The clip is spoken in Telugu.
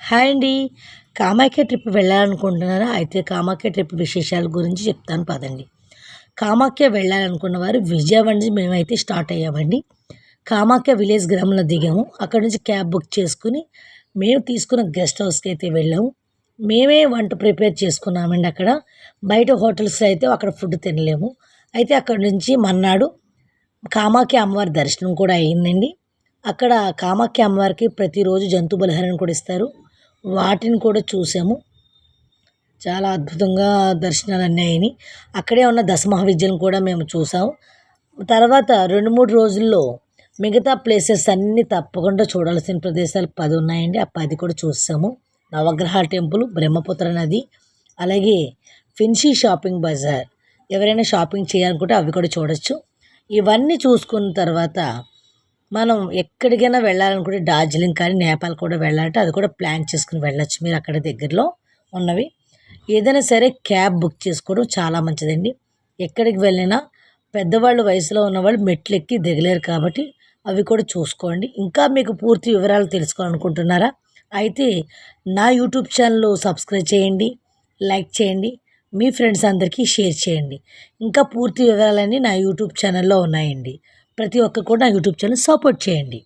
హాయ్ అండి. కామాఖ్య ట్రిప్ వెళ్ళాలనుకుంటున్నారా? అయితే కామాఖ్య ట్రిప్ విశేషాల గురించి చెప్తాను పదండి. కామాఖ్య వెళ్ళాలనుకున్న వారు విజయవాడ నుంచి మేమైతే స్టార్ట్ అయ్యామండి. కామాఖ్య విలేజ్ గ్రామంలో దిగాము. అక్కడి నుంచి క్యాబ్ బుక్ చేసుకొని మేము తీసుకున్న గెస్ట్ హౌస్‌కి అయితే వెళ్ళాము. మేమే వంట ప్రిపేర్ చేసుకున్నామండి అక్కడ. బయట హోటల్స్‌లో అయితే అక్కడ ఫుడ్ తినలేము. అయితే అక్కడి నుంచి మర్నాడు కామాఖ్య అమ్మవారి దర్శనం కూడా అయిందండి. అక్కడ కామాఖ్య అమ్మవారికి ప్రతిరోజు జంతు బలిహరణ కూడా ఇస్తారు. వాటిని కూడా చూసాము. చాలా అద్భుతంగా దర్శనాలన్నీ అయినాయి. అక్కడే ఉన్న దశమహావిద్యలను కూడా మేము చూసాము. తర్వాత 2, 3 రోజుల్లో మిగతా ప్లేసెస్ అన్నీ తప్పకుండా చూడాల్సిన ప్రదేశాలు 10 ఉన్నాయండి. ఆ 10 కూడా చూసాము. నవగ్రహాల టెంపుల్, బ్రహ్మపుత్ర నది, అలాగే ఫెన్సీ షాపింగ్ బజార్. ఎవరైనా షాపింగ్ చేయాలనుకుంటే అవి కూడా చూడొచ్చు. ఇవన్నీ చూసుకున్న తర్వాత మనం ఎక్కడికైనా వెళ్ళాలనుకుంటే డార్జిలింగ్ కానీ నేపాల్ కూడా వెళ్ళాలంటే అది కూడా ప్లాన్ చేసుకుని వెళ్ళొచ్చు మీరు అక్కడ దగ్గరలో ఉన్నవి. ఏదైనా సరే క్యాబ్ బుక్ చేసుకోవడం చాలా మంచిదండి. ఎక్కడికి వెళ్ళినా పెద్దవాళ్ళు వయసులో ఉన్నవాళ్ళు మెట్లెక్కి దిగలేరు కాబట్టి అవి కూడా చూసుకోండి. ఇంకా మీకు పూర్తి వివరాలు తెలుసుకోవాలనుకుంటున్నారా? అయితే నా యూట్యూబ్ ఛానల్ సబ్స్క్రైబ్ చేయండి, లైక్ చేయండి, మీ ఫ్రెండ్స్ అందరికీ షేర్ చేయండి. ఇంకా పూర్తి వివరాలన్నీ నా యూట్యూబ్ ఛానల్లో ఉన్నాయండి. ప్రతి ఒక్కరు కూడా నా యూట్యూబ్ ఛానల్ సపోర్ట్ చేయండి.